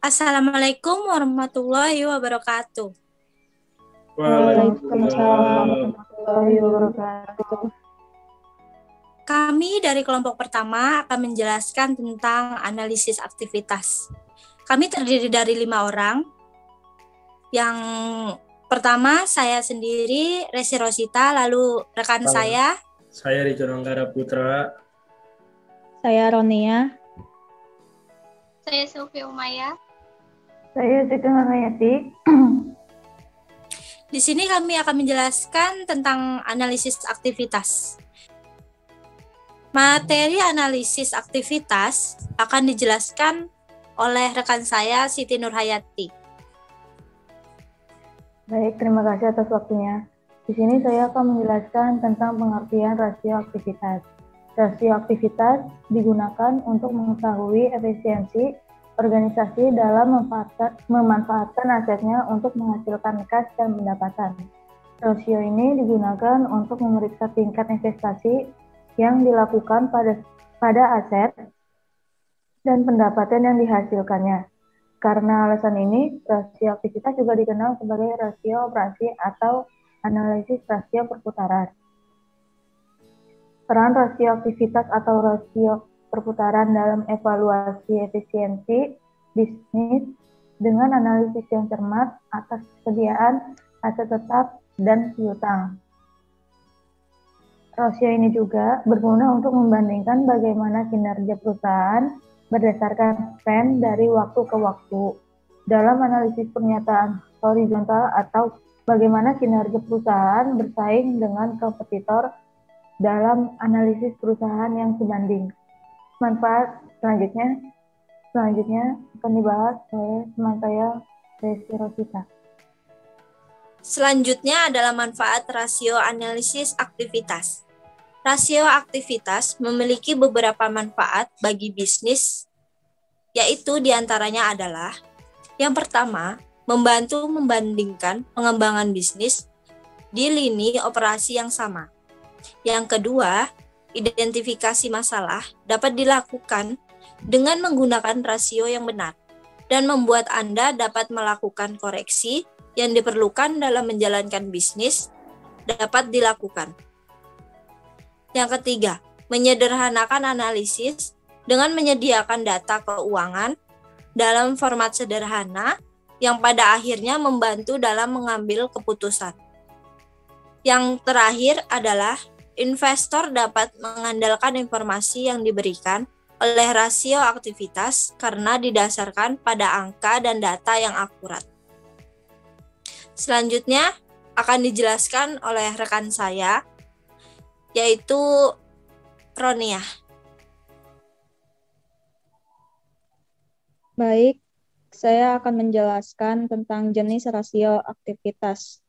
Assalamualaikum warahmatullahi wabarakatuh. Waalaikumsalam Waalaikumsalam. warahmatullahi wabarakatuh. Kami dari kelompok pertama akan menjelaskan tentang analisis aktivitas. Kami terdiri dari 5 orang. Yang pertama saya sendiri, Resi Rosita, lalu rekan saya. Saya Ridwan Anggara Putra. Saya Ronia. Saya Sylvia Umaya. Saya Siti Nurhayati. Di sini kami akan menjelaskan tentang analisis aktivitas. Materi analisis aktivitas akan dijelaskan oleh rekan saya Siti Nurhayati. Baik, terima kasih atas waktunya. Di sini saya akan menjelaskan tentang pengertian rasio aktivitas. Rasio aktivitas digunakan untuk mengetahui efisiensi organisasi dalam memanfaatkan asetnya untuk menghasilkan kas dan pendapatan. Rasio ini digunakan untuk memeriksa tingkat investasi yang dilakukan pada aset dan pendapatan yang dihasilkannya. Karena alasan ini, rasio aktivitas juga dikenal sebagai rasio operasi atau analisis rasio perputaran. Peran rasio aktivitas atau rasio perputaran dalam evaluasi efisiensi bisnis dengan analisis yang cermat atas kesediaan aset tetap dan piutang. Rasio ini juga berguna untuk membandingkan bagaimana kinerja perusahaan berdasarkan tren dari waktu ke waktu. Dalam analisis pernyataan horizontal atau bagaimana kinerja perusahaan bersaing dengan kompetitor dalam analisis perusahaan yang sebanding. Manfaat selanjutnya akan dibahas oleh teman saya, Resi Rosita. Selanjutnya adalah manfaat rasio analisis aktivitas. Rasio aktivitas memiliki beberapa manfaat bagi bisnis, yaitu diantaranya adalah yang pertama, membantu membandingkan pengembangan bisnis di lini operasi yang sama. Yang kedua, identifikasi masalah dapat dilakukan dengan menggunakan rasio yang benar dan membuat Anda dapat melakukan koreksi yang diperlukan dalam menjalankan bisnis dapat dilakukan. Yang ketiga, menyederhanakan analisis dengan menyediakan data keuangan dalam format sederhana yang pada akhirnya membantu dalam mengambil keputusan. Yang terakhir adalah investor dapat mengandalkan informasi yang diberikan oleh rasio aktivitas karena didasarkan pada angka dan data yang akurat. Selanjutnya akan dijelaskan oleh rekan saya, yaitu Ronia. Baik, saya akan menjelaskan tentang jenis rasio aktivitas.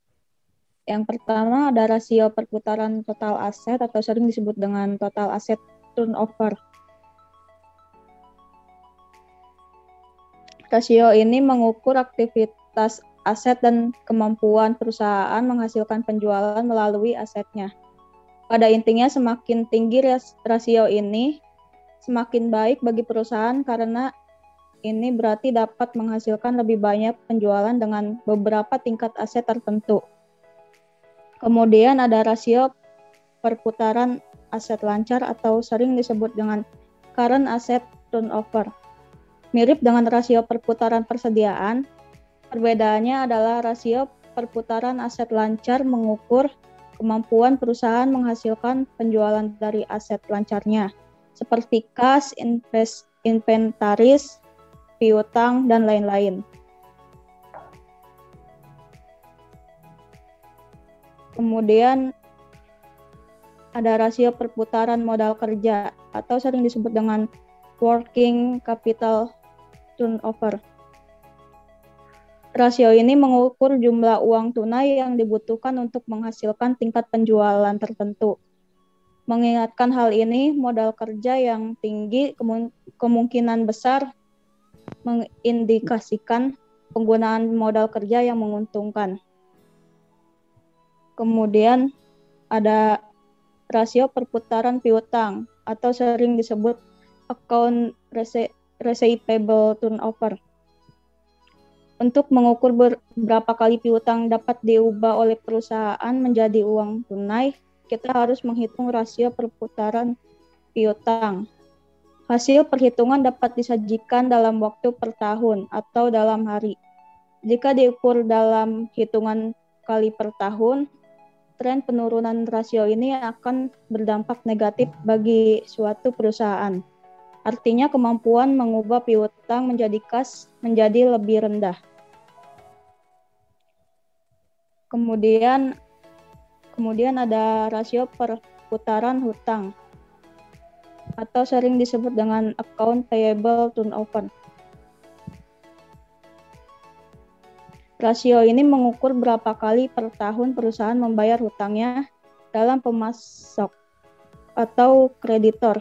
Yang pertama ada rasio perputaran total aset atau sering disebut dengan total asset turnover. Rasio ini mengukur aktivitas aset dan kemampuan perusahaan menghasilkan penjualan melalui asetnya. Pada intinya semakin tinggi rasio ini, semakin baik bagi perusahaan karena ini berarti dapat menghasilkan lebih banyak penjualan dengan beberapa tingkat aset tertentu. Kemudian ada rasio perputaran aset lancar atau sering disebut dengan current asset turnover. Mirip dengan rasio perputaran persediaan, perbedaannya adalah rasio perputaran aset lancar mengukur kemampuan perusahaan menghasilkan penjualan dari aset lancarnya, seperti kas, inventaris, piutang, dan lain-lain. Kemudian ada rasio perputaran modal kerja atau sering disebut dengan working capital turnover. Rasio ini mengukur jumlah uang tunai yang dibutuhkan untuk menghasilkan tingkat penjualan tertentu. Mengingatkan hal ini, modal kerja yang tinggi kemungkinan besar mengindikasikan penggunaan modal kerja yang menguntungkan. Kemudian ada rasio perputaran piutang atau sering disebut account receivable turnover. Untuk mengukur berapa kali piutang dapat diubah oleh perusahaan menjadi uang tunai, kita harus menghitung rasio perputaran piutang. Hasil perhitungan dapat disajikan dalam waktu per tahun atau dalam hari. Jika diukur dalam hitungan kali per tahun, tren penurunan rasio ini akan berdampak negatif bagi suatu perusahaan. Artinya kemampuan mengubah piutang menjadi kas menjadi lebih rendah. Kemudian ada rasio perputaran hutang atau sering disebut dengan account payable turnover. Rasio ini mengukur berapa kali per tahun perusahaan membayar hutangnya dalam pemasok atau kreditor.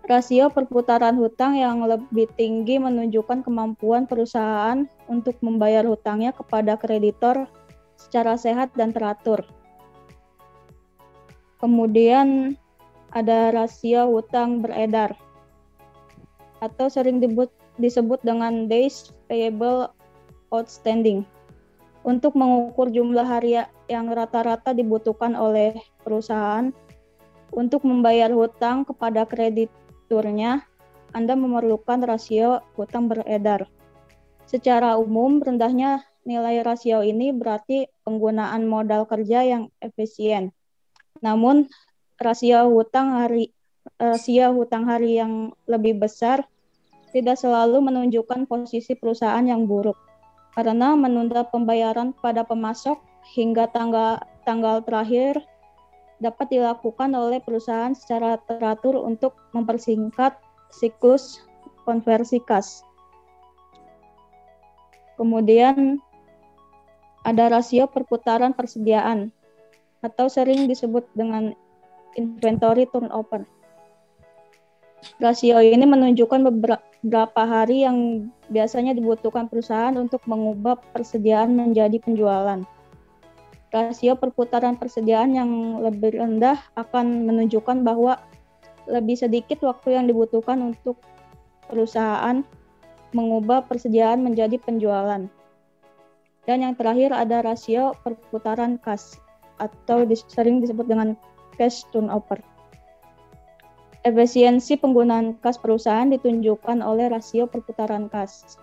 Rasio perputaran hutang yang lebih tinggi menunjukkan kemampuan perusahaan untuk membayar hutangnya kepada kreditor secara sehat dan teratur. Kemudian ada rasio hutang beredar atau sering disebut dengan days payable outstanding untuk mengukur jumlah hari yang rata-rata dibutuhkan oleh perusahaan untuk membayar hutang kepada krediturnya. Anda memerlukan rasio hutang beredar. Secara umum, rendahnya nilai rasio ini berarti penggunaan modal kerja yang efisien. Namun, rasio hutang hari yang lebih besar tidak selalu menunjukkan posisi perusahaan yang buruk, karena menunda pembayaran pada pemasok hingga tanggal terakhir dapat dilakukan oleh perusahaan secara teratur untuk mempersingkat siklus konversi kas. Kemudian ada rasio perputaran persediaan atau sering disebut dengan inventory turnover. Rasio ini menunjukkan beberapa hari yang biasanya dibutuhkan perusahaan untuk mengubah persediaan menjadi penjualan. Rasio perputaran persediaan yang lebih rendah akan menunjukkan bahwa lebih sedikit waktu yang dibutuhkan untuk perusahaan mengubah persediaan menjadi penjualan. Dan yang terakhir ada rasio perputaran kas atau sering disebut dengan cash turnover. Efisiensi penggunaan kas perusahaan ditunjukkan oleh rasio perputaran kas.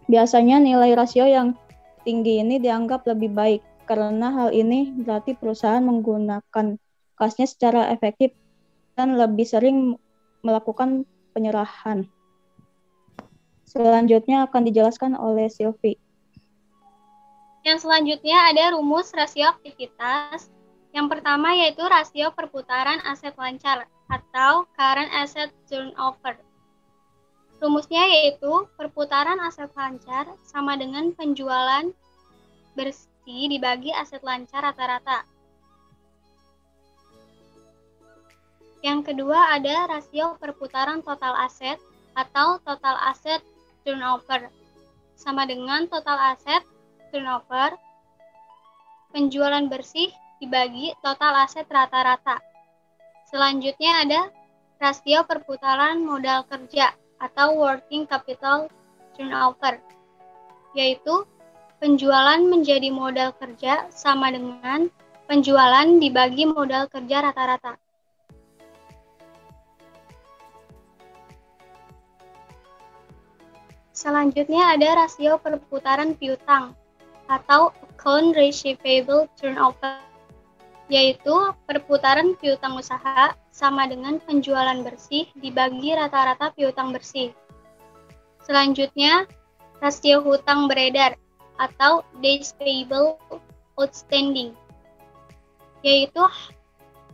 Biasanya nilai rasio yang tinggi ini dianggap lebih baik karena hal ini berarti perusahaan menggunakan kasnya secara efektif dan lebih sering melakukan penyerahan. Selanjutnya akan dijelaskan oleh Sylvie. Yang selanjutnya ada rumus rasio aktivitas. Yang pertama yaitu rasio perputaran aset lancar atau current asset turnover. Rumusnya yaitu perputaran aset lancar sama dengan penjualan bersih dibagi aset lancar rata-rata. Yang kedua ada rasio perputaran total aset atau total asset turnover sama dengan total aset turnover penjualan bersih dibagi total aset rata-rata. Selanjutnya ada rasio perputaran modal kerja atau working capital turnover, yaitu penjualan menjadi modal kerja sama dengan penjualan dibagi modal kerja rata-rata. Selanjutnya ada rasio perputaran piutang atau account receivable turnover, yaitu perputaran piutang usaha sama dengan penjualan bersih dibagi rata-rata piutang bersih. Selanjutnya, rasio hutang beredar atau days payable outstanding, yaitu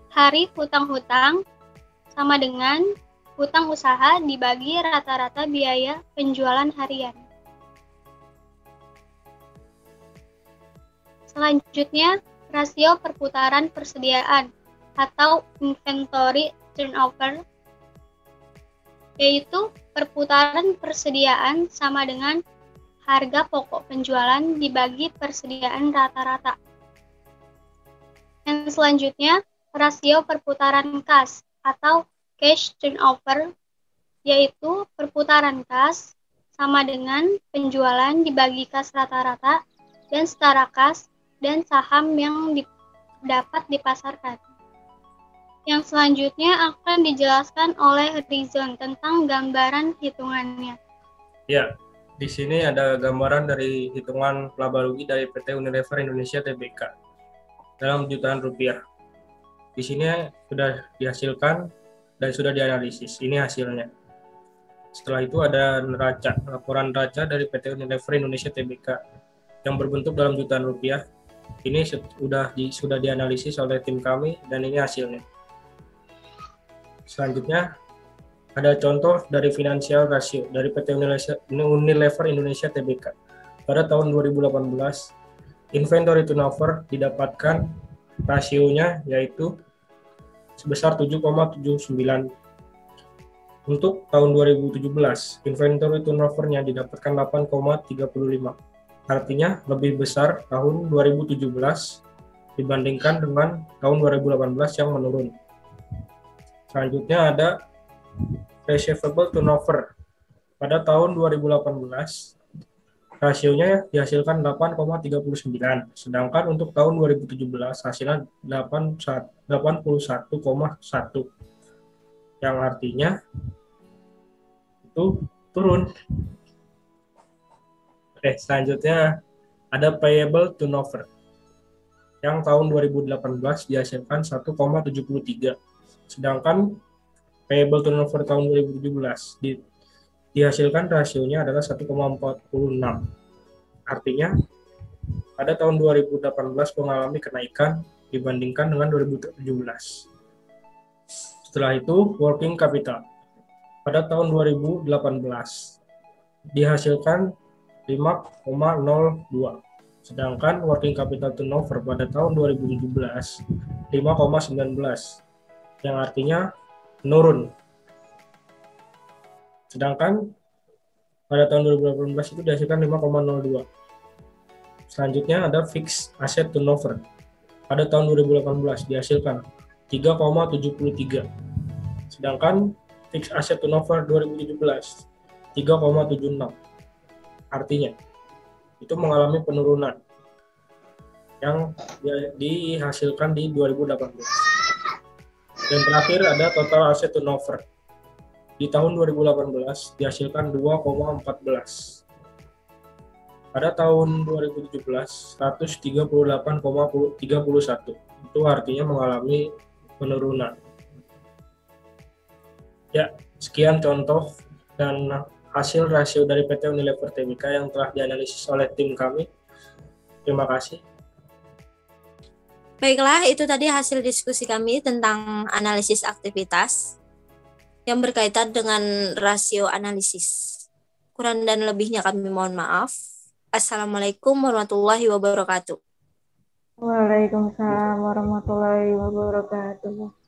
hari hutang-hutang sama dengan hutang usaha dibagi rata-rata biaya penjualan harian. Selanjutnya, rasio perputaran persediaan atau inventory turnover, yaitu perputaran persediaan sama dengan harga pokok penjualan dibagi persediaan rata-rata. Yang selanjutnya, rasio perputaran kas atau cash turnover, yaitu perputaran kas sama dengan penjualan dibagi kas rata-rata dan setara kas dan saham yang dapat dipasarkan. Yang selanjutnya akan dijelaskan oleh Rizon tentang gambaran hitungannya. Ya, di sini ada gambaran dari hitungan laba rugi dari PT Unilever Indonesia Tbk dalam jutaan rupiah. Di sini sudah dihasilkan dan sudah dianalisis. Ini hasilnya. Setelah itu ada laporan neraca dari PT Unilever Indonesia Tbk yang berbentuk dalam jutaan rupiah. Ini sudah dianalisis oleh tim kami dan ini hasilnya. Selanjutnya ada contoh dari financial ratio dari PT Unilever Indonesia Tbk. Pada tahun 2018, inventory turnover didapatkan rasionya yaitu sebesar 7,79. Untuk tahun 2017, inventory turnover-nya didapatkan 8,35. Artinya lebih besar tahun 2017 dibandingkan dengan tahun 2018 yang menurun. Selanjutnya ada receivable turnover. Pada tahun 2018, rasionya dihasilkan 8,39. Sedangkan untuk tahun 2017 hasilnya 81,1. Yang artinya itu turun. Oke, selanjutnya ada payable turnover. Yang tahun 2018 dihasilkan 1,73. Sedangkan payable turnover tahun 2017 dihasilkan rasionya adalah 1,46. Artinya pada tahun 2018 mengalami kenaikan dibandingkan dengan 2017. Setelah itu working capital. Pada tahun 2018 dihasilkan 5,02. Sedangkan working capital turnover pada tahun 2017 5,19. Yang artinya menurun. Sedangkan pada tahun 2018 itu dihasilkan 5,02. Selanjutnya ada fixed asset turnover. Pada tahun 2018 dihasilkan 3,73. Sedangkan fixed asset turnover 2017 3,76. Artinya itu mengalami penurunan yang dihasilkan di 2018. Dan terakhir ada total asset turnover. Di tahun 2018 dihasilkan 2,14. Pada tahun 2017 138,31. Itu artinya mengalami penurunan. Ya, sekian contoh dan hasil rasio dari PT Unilever Tbk yang telah dianalisis oleh tim kami. Terima kasih. Baiklah, itu tadi hasil diskusi kami tentang analisis aktivitas yang berkaitan dengan rasio analisis. Kurang dan lebihnya kami mohon maaf. Assalamualaikum warahmatullahi wabarakatuh. Waalaikumsalam warahmatullahi wabarakatuh.